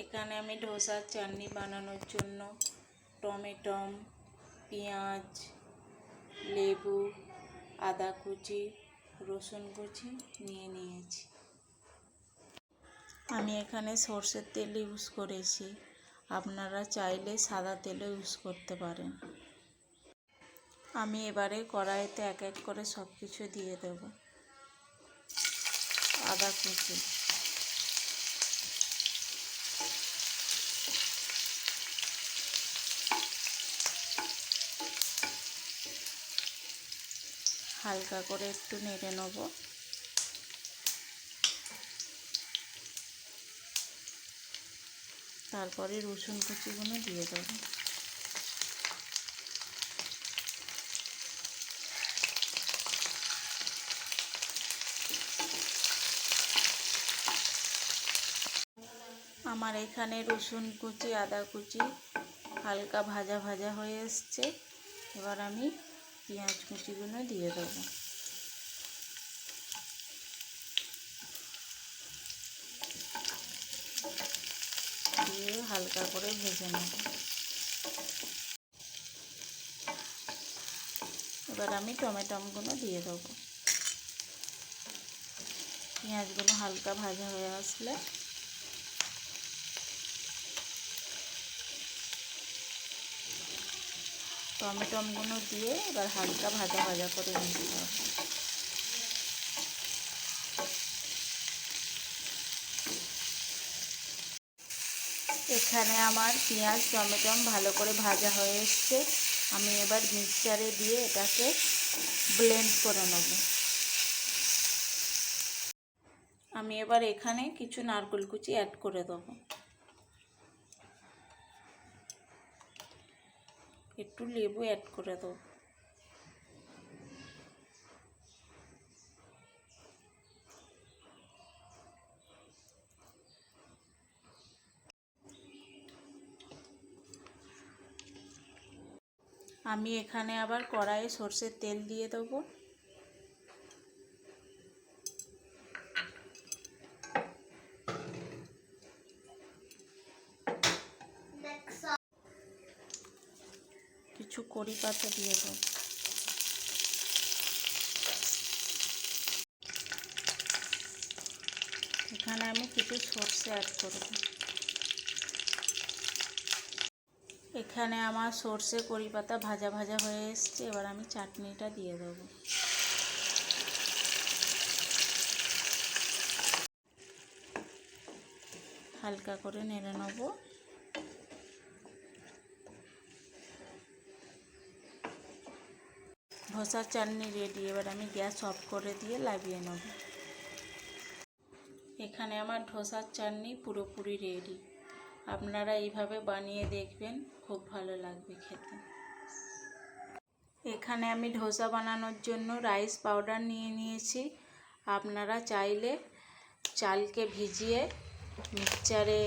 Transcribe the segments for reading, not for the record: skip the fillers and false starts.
এখানে আমি ধোসার চাটনি বানানোর জন্য টমেটো, পেঁয়াজ, লেবু, আদা কুচি, রসুন কুচি নিয়ে নিয়েছি। আমি এখানে সরষের তেল ইউজ করেছি, আপনারা চাইলে সাদা তেলও ইউজ করতে পারেন। আমি এবারে কড়াইতে এক এক করে সব কিছু দিয়ে দেব। আদা কুচি, হালকা করে একটু নেড়ে নেব। তারপরে রসুন কুচিগুলো দিয়ে দেব। আমার এখানে রসুন কুচি, আদা কুচি হালকা ভাজা ভাজা হয়ে এসছে। এবার আমি পেঁয়াজ কুচিগুলো দিয়ে দেবো। দিয়ে হালকা করে ভেজে নেব। এবার আমি টমেটোগুলো দিয়ে দেবো। পেঁয়াজগুলো হালকা ভাজা হয়ে আসলে টমেটোগুলো দিয়ে এবার হালকা ভাজা ভাজা করে নিতে হবে। এখানে আমার পেঁয়াজ টমেটো ভালো করে ভাজা হয়ে এসছে। আমি এবার মিক্সচারে দিয়ে এটাকে ব্লেন্ড করে নেব। আমি এবার এখানে কিছু নারকেল কুচি অ্যাড করে দেবো। একটু লেবু অ্যাড করে দেবো। আমি এখানে আবার কড়াইয়ে সরষের তেল দিয়ে দেবো। কিছু কড়ি পাতা দিয়ে দেবো। এখানে আমি কিছু সরষে অ্যাড করব। এখানে আমার সরষে কড়ি পাতা ভাজা ভাজা হয়ে এসছে। এবার আমি চাটনিটা দিয়ে দেবো। হালকা করে নেড়ে নেব। ধোসার চাটনি রেডি। এবার আমি গ্যাস অফ করে দিয়ে লাগিয়ে নেব। এখানে আমার ধোসার চাটনি পুরোপুরি রেডি। আপনারা এইভাবে বানিয়ে দেখবেন, খুব ভালো লাগবে খেতে। এখানে আমি ধোসা বানানোর জন্য রাইস পাউডার নিয়ে নিয়েছি। আপনারা চাইলে চালকে ভিজিয়ে মিক্সচারে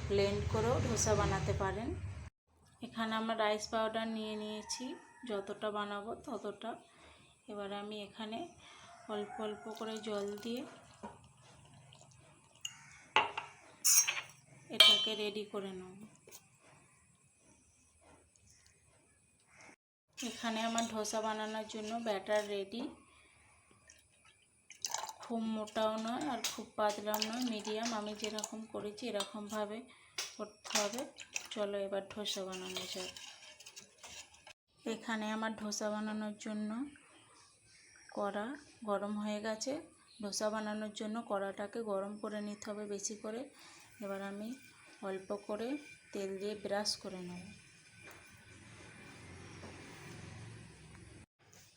ব্লেন্ড করেও ধোসা বানাতে পারেন। এখানে আমরা রাইস পাউডার নিয়ে নিয়েছি, যতটা বানাবো ততটা। এবার আমি এখানে অল্প অল্প করে জল দিয়ে এটাকে রেডি করে নেব। এখানে আমার ধোসা বানানোর জন্য ব্যাটার রেডি। খুব মোটাও নয় আর খুব পাতলাও নয়, মিডিয়াম। আমি যেরকম করেছি এরকমভাবে করতে হবে। চলো এবার ধোসা বানানো যাক। এখানে আমার ধোসা বানানোর জন্য কড়া গরম হয়ে গেছে। ধোসা বানানোর জন্য কড়াটাকে গরম করে নিতে হবে বেশি করে। এবার আমি অল্প করে তেল দিয়ে ব্রাশ করে নেব।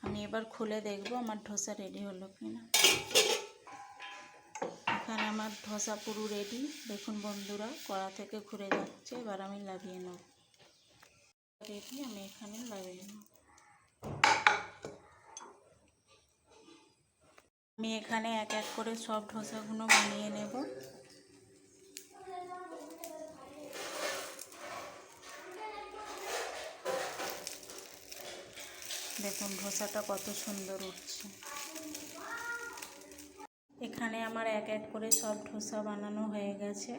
আমি এবার খুলে দেখব আমার ধোসা রেডি হলো কিনা। এখানে আমার ধোসা পুরো রেডি। দেখুন বন্ধুরা, কড়া থেকে ঘুরে যাচ্ছে। এবার আমি লাগিয়ে নেব। রেডি, আমি এখানে লাগিয়ে নেব। আমি এখানে এক এক করে সব ধোসাগুলো বানিয়ে নেব। দেখুন ধোসাটা কত সুন্দর উঠছে। এখানে আমার এক এক করে সব ধোসা বানানো হয়ে গেছে।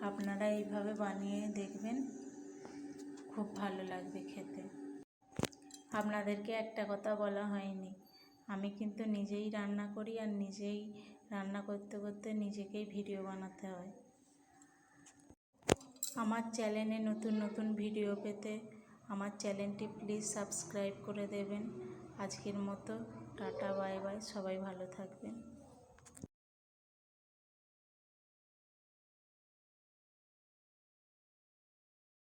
আপনারা এইভাবে বানিয়ে দেখবেন, খুব ভালো লাগবে খেতে। আপনাদেরকে একটা কথা বলা হয়নি, আমি কিন্তু নিজেই রান্না করি, আর নিজেই রান্না করতে করতে নিজেকেই ভিডিও বানাতে হয়। আমার চ্যানেলে নতুন নতুন ভিডিও পেতে আমার চ্যানেলটি প্লিজ সাবস্ক্রাইব করে দেবেন। আজকের মতো টাটা, বাই বাই, সবাই ভালো থাকবেন।